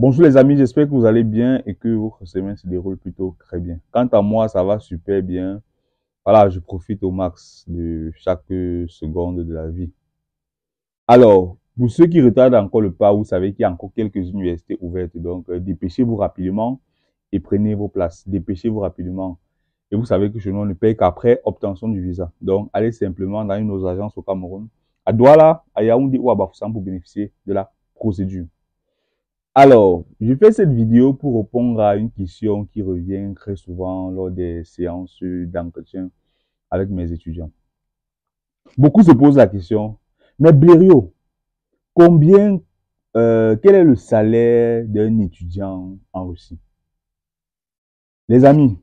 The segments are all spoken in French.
Bonjour les amis, j'espère que vous allez bien et que votre semaine se déroule plutôt très bien. Quant à moi, ça va super bien. Voilà, je profite au max de chaque seconde de la vie. Alors, pour ceux qui retardent encore le pas, vous savez qu'il y a encore quelques universités ouvertes. Donc, dépêchez-vous rapidement et prenez vos places. Dépêchez-vous rapidement. Et vous savez que chez nous, on ne paye qu'après obtention du visa. Donc, allez simplement dans une de nos agences au Cameroun, à Douala, à Yaoundé ou à Bafoussam pour bénéficier de la procédure. Alors, je fais cette vidéo pour répondre à une question qui revient très souvent lors des séances d'entretien avec mes étudiants. Beaucoup se posent la question, mais Blériot, quel est le salaire d'un étudiant en Russie? Les amis,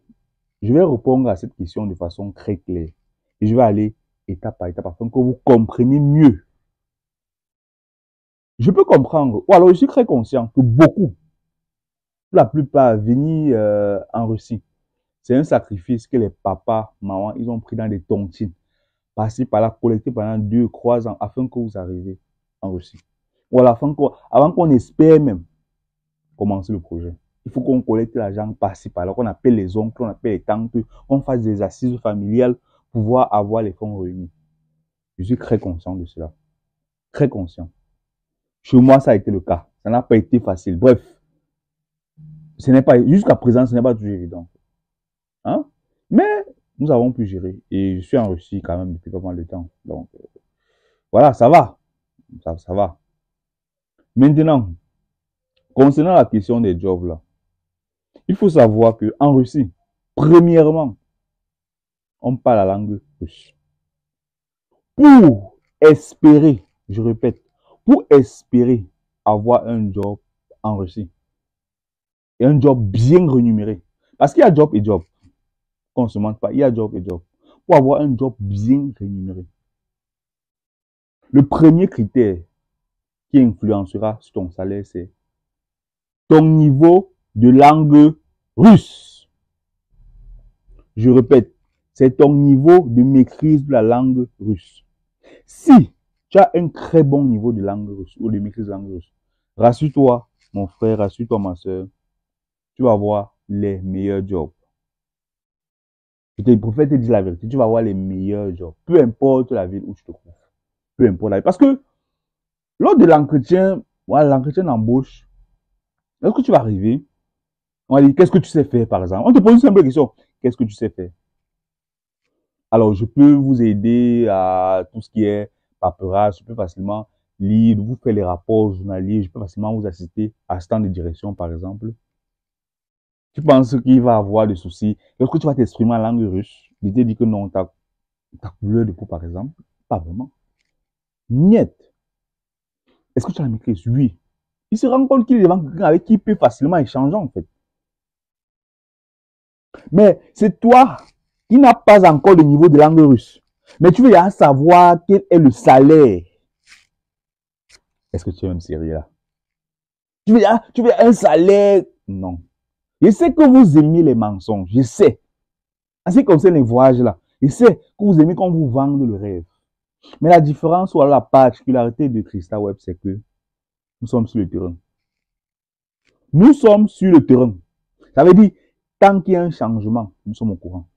je vais répondre à cette question de façon très claire. Et je vais aller étape par étape afin que vous compreniez mieux. Je peux comprendre, ou alors je suis très conscient que beaucoup, la plupart, venir en Russie, c'est un sacrifice que les papas, mamans, ils ont pris dans des tontines, passé par la collecter pendant 2, 3 ans afin que vous arriviez en Russie. Voilà, avant qu'on espère même commencer le projet. Il faut qu'on collecte l'argent par-ci par-là, qu'on appelle les oncles, qu'on appelle les tantes, qu'on fasse des assises familiales pour pouvoir avoir les fonds réunis. Je suis très conscient de cela. Très conscient. Chez moi, ça a été le cas. Ça n'a pas été facile. Bref, jusqu'à présent, ce n'est pas toujours évident. Hein? Mais nous avons pu gérer. Et je suis en Russie quand même depuis pas mal de temps. Donc, voilà, ça va. Ça va. Maintenant, concernant la question des jobs là, il faut savoir qu'en Russie, premièrement, on parle la langue russe. Pour espérer, je répète, pour espérer avoir un job en Russie, et un job bien rémunéré, parce qu'il y a job et job, qu'on ne se mente pas, il y a job et job, pour avoir un job bien rémunéré, le premier critère qui influencera sur ton salaire, c'est ton niveau de langue russe. Je répète, c'est ton niveau de maîtrise de la langue russe. Si tu as un très bon niveau de langue russe ou de maîtrise de la langue russe, rassure-toi, mon frère, rassure-toi, ma soeur, tu vas avoir les meilleurs jobs. Je préfère te dire la vérité, tu vas avoir les meilleurs jobs, peu importe la ville où tu te trouves. Peu importe la ville. Parce que lors de l'entretien, voilà, l'entretien d'embauche, lorsque tu vas arriver, on va dire, qu'est-ce que tu sais faire, par exemple? On te pose une simple question. Qu'est-ce que tu sais faire? Alors, je peux vous aider à tout ce qui est paperasse, je peux facilement lire, vous faire les rapports journaliers, je peux facilement vous assister à stand de direction, par exemple. Tu penses qu'il va avoir des soucis? Lorsque tu vas t'exprimer en langue russe, il te dit que non, ta couleur de peau, par exemple, pas vraiment. Niet. Est-ce que tu as la maîtrise? Oui. Il se rend compte qu'il est devant quelqu'un avec qui il peut facilement échanger, en fait. Mais c'est toi qui n'as pas encore le niveau de langue russe. Mais tu veux déjà savoir quel est le salaire. Est-ce que tu es même sérieux là? Tu veux un salaire? Non. Je sais que vous aimez les mensonges. Je sais. En ce qui concerne les voyages là, je sais que vous aimez quand vous vendez le rêve. Mais la différence ou alors la particularité de Crystal Web, c'est que nous sommes sur le terrain. Nous sommes sur le terrain. Ça veut dire, tant qu'il y a un changement, nous sommes au courant.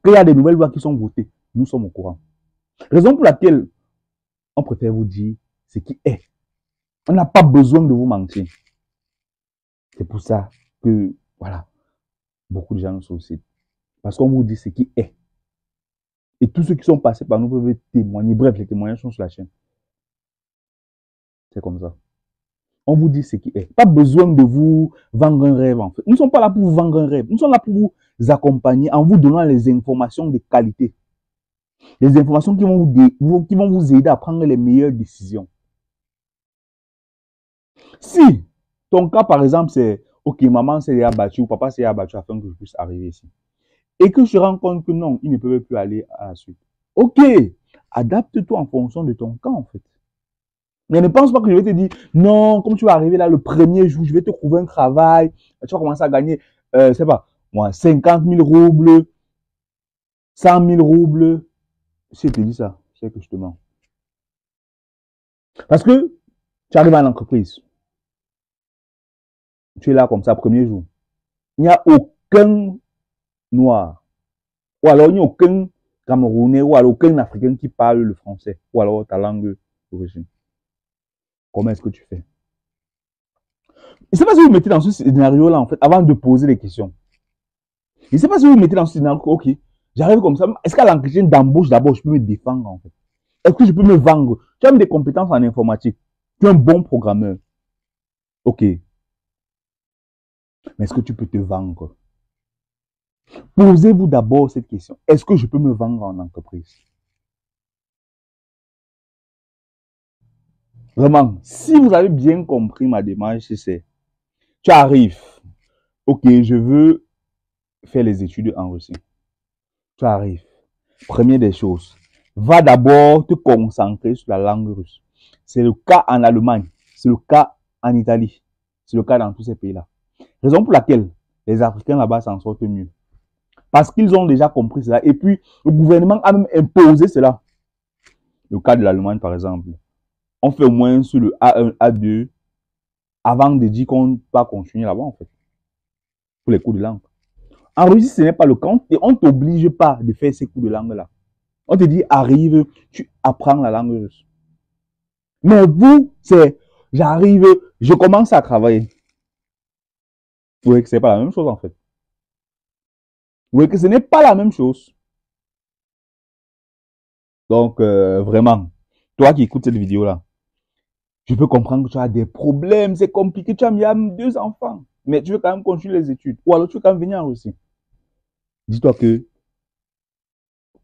Qu'il y a des nouvelles lois qui sont votées, nous sommes au courant. Raison pour laquelle on préfère vous dire ce qui est. On n'a pas besoin de vous mentir. C'est pour ça que, voilà, beaucoup de gens nous sollicitent. Parce qu'on vous dit ce qui est. Et tous ceux qui sont passés par nous peuvent témoigner. Bref, les témoignages sont sur la chaîne. C'est comme ça. On vous dit ce qui est. Pas besoin de vous vendre un rêve, en fait. Nous ne sommes pas là pour vous vendre un rêve. Nous sommes là pour vous accompagner en vous donnant les informations de qualité. Les informations qui vont vous aider à prendre les meilleures décisions. Si ton cas, par exemple, c'est OK, maman s'est abattue ou papa s'est abattu afin que je puisse arriver ici. Et que je rends compte que non, ils ne peuvent plus aller à la suite. OK, adapte-toi en fonction de ton cas, en fait. Mais ne pense pas que je vais te dire, non, comme tu vas arriver là le premier jour, je vais te trouver un travail, tu vas commencer à gagner, c'est pas, moi, 50 000 roubles, 100 000 roubles. Si je te dis ça, c'est que je te mens. Parce que tu arrives à l'entreprise. Tu es là comme ça, premier jour. Il n'y a aucun noir. Ou alors, il n'y a aucun Camerounais ou alors aucun Africain qui parle le français. Ou alors ta langue d'origine. Comment est-ce que tu fais? Je ne sais pas si vous vous mettez dans ce scénario-là, en fait, avant de poser les questions. Je ne sais pas si vous vous mettez dans ce scénario, ok, j'arrive comme ça. Est-ce qu'à l'entretien d'embauche, d'abord, je peux me défendre, en fait? Est-ce que je peux me vendre? Tu as des compétences en informatique. Tu es un bon programmeur. Ok. Mais est-ce que tu peux te vendre? Posez-vous d'abord cette question. Est-ce que je peux me vendre en entreprise? Vraiment, si vous avez bien compris ma démarche, c'est, tu arrives, ok, je veux faire les études en Russie. Tu arrives. Première des choses, va d'abord te concentrer sur la langue russe. C'est le cas en Allemagne, c'est le cas en Italie, c'est le cas dans tous ces pays-là. Raison pour laquelle les Africains là-bas s'en sortent mieux. Parce qu'ils ont déjà compris cela. Et puis, le gouvernement a même imposé cela. Le cas de l'Allemagne, par exemple. On fait au moins sur le A1, A2, avant de dire qu'on va continuer là-bas, en fait. Pour les cours de langue. En Russie, ce n'est pas le cas. On ne t'oblige pas de faire ces cours de langue-là. On te dit, arrive, tu apprends la langue russe. Mais vous, c'est, j'arrive, je commence à travailler. Vous voyez que ce n'est pas la même chose, en fait. Vous voyez que ce n'est pas la même chose. Donc, vraiment, toi qui écoutes cette vidéo-là, je peux comprendre que tu as des problèmes, c'est compliqué, tu as 2 enfants, mais tu veux quand même continuer les études, ou alors tu veux quand même venir en Russie. Dis-toi que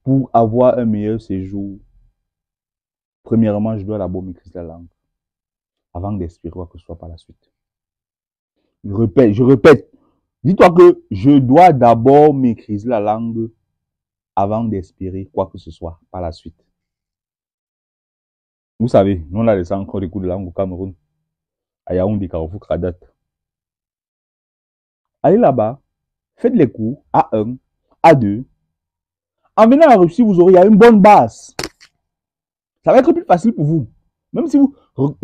pour avoir un meilleur séjour, premièrement, je dois d'abord maîtriser la langue, avant d'espérer quoi que ce soit par la suite. Je répète, dis-toi que je dois d'abord maîtriser la langue avant d'espérer quoi que ce soit par la suite. Vous savez, nous on a les centres de cours de langue au Cameroun, à Yaoundé, Carrefour, Kradat. Allez là-bas, faites les cours A1, A2. En venant en Russie, vous aurez une bonne base. Ça va être plus facile pour vous. Même si vous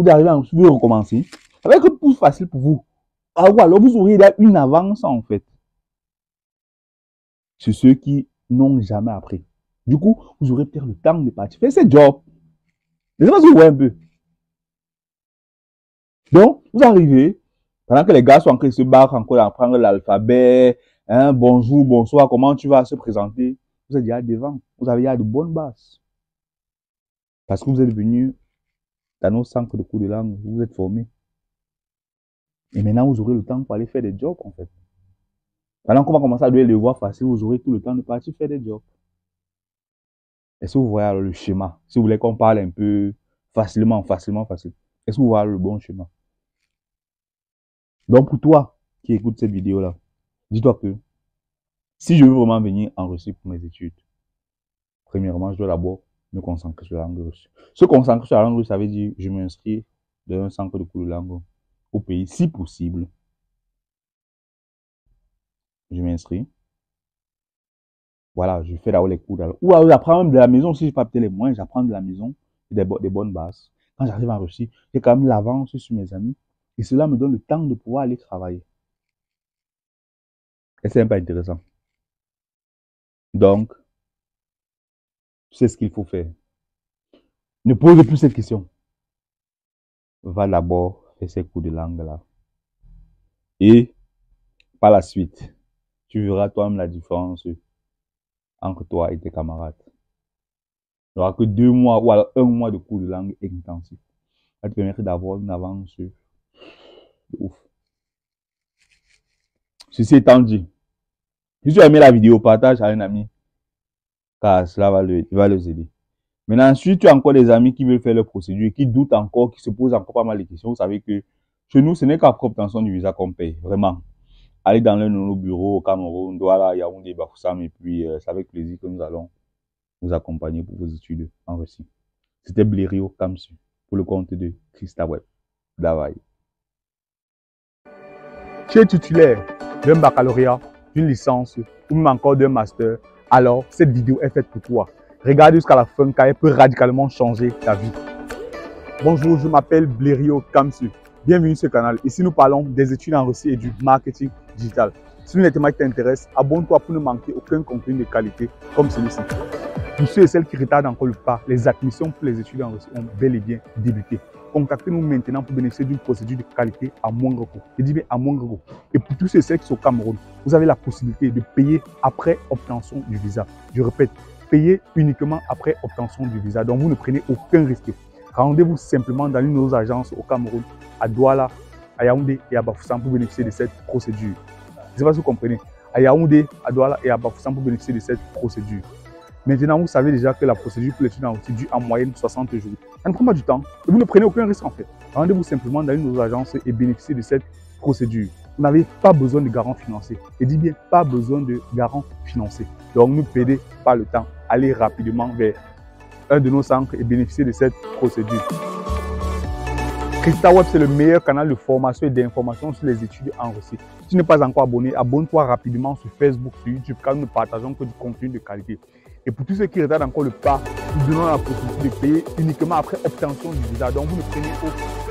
arrivez en Russie, vous recommencez, ça va être plus facile pour vous. Alors vous aurez une avance en fait. C'est ceux qui n'ont jamais appris. Du coup, vous aurez peut-être le temps de partir faire ce job. Les gens vous voient un peu. Donc, vous arrivez, pendant que les gars sont en train de se battre, encore d'apprendre l'alphabet, hein, bonjour, bonsoir, comment tu vas se présenter. Vous êtes déjà devant. Vous avez déjà de bonnes bases. Parce que vous êtes venu dans nos centres de cours de langue, vous vous êtes formés. Et maintenant, vous aurez le temps pour aller faire des jobs, en fait. Pendant qu'on va commencer à donner les voies faciles, vous aurez tout le temps de partir faire des jobs. Est-ce que vous voyez alors le schéma? Si vous voulez qu'on parle un peu facilement. Est-ce que vous voyez le bon schéma? Donc, pour toi qui écoute cette vidéo-là, dis-toi que si je veux vraiment venir en Russie pour mes études, premièrement, je dois d'abord me concentrer sur la langue russe. Se concentrer sur la langue russe, ça veut dire je m'inscris dans un centre de cours de langue au pays, si possible. Je m'inscris. Voilà, je fais d'abord les cours. Ou alors j'apprends même de la maison, si je n'ai pas peut-être les moyens, j'apprends de la maison, des bonnes bases. Quand j'arrive en Russie, j'ai quand même l'avance sur mes amis. Et cela me donne le temps de pouvoir aller travailler. Et c'est pas intéressant. Donc, c'est ce qu'il faut faire. Ne pose plus cette question. Va d'abord faire ces cours de langue là. Et par la suite, tu verras toi-même la différence entre toi et tes camarades. Il n'y aura que 2 mois ou alors 1 mois de cours de langue intensif. Ça te permettra d'avoir une avance de ouf. Ceci étant dit, si tu as aimé la vidéo, partage à un ami, car cela va les aider. Maintenant, si tu as encore des amis qui veulent faire leur procédure, qui doutent encore, qui se posent encore pas mal de questions, vous savez que chez nous, ce n'est qu'après obtention du visa qu'on paye, vraiment. Allez dans l'un de nos bureaux au Cameroun, Douala, Yaoundé, Bafoussam, et puis c'est avec plaisir que nous allons vous accompagner pour vos études en Russie. C'était Blériot Kamsu pour le compte de Christa Web. Davai. Tu es titulaire d'un baccalauréat, d'une licence ou même encore d'un master, alors cette vidéo est faite pour toi. Regarde jusqu'à la fin car elle peut radicalement changer ta vie. Bonjour, je m'appelle Blériot Kamsu. Bienvenue sur ce canal. Ici, nous parlons des études en Russie et du marketing digital. Si les thématiques t'intéressent, abonne-toi pour ne manquer aucun contenu de qualité comme celui-ci. Pour ceux et celles qui retardent encore le pas, les admissions pour les études en Russie ont bel et bien débuté. Contactez-nous maintenant pour bénéficier d'une procédure de qualité à moindre coût. Je dis bien à moindre coût. Et pour tous ceux et celles qui sont au Cameroun, vous avez la possibilité de payer après obtention du visa. Je répète, payer uniquement après obtention du visa. Donc, vous ne prenez aucun risque. Rendez-vous simplement dans une de nos agences au Cameroun, à Douala, à Yaoundé et à Bafoussam pour bénéficier de cette procédure. Je ne sais pas si vous comprenez. À Yaoundé, à Douala et à Bafoussam pour bénéficier de cette procédure. Maintenant, vous savez déjà que la procédure pour l'étude en Russie dure en moyenne 60 jours. Ça ne prend pas du temps et vous ne prenez aucun risque en fait. Rendez-vous simplement dans une de nos agences et bénéficiez de cette procédure. Vous n'avez pas besoin de garant financier. Je dis bien pas besoin de garant financier. Donc ne perdez pas le temps. Allez rapidement vers un de nos centres et bénéficiez de cette procédure. CryptaWeb, c'est le meilleur canal de formation et d'information sur les études en Russie. Si tu n'es pas encore abonné, abonne-toi rapidement sur Facebook, sur YouTube, car nous ne partageons que du contenu de qualité. Et pour tous ceux qui retardent encore le pas, nous donnons la possibilité de payer uniquement après obtention du visa. Donc vous ne prenez aucun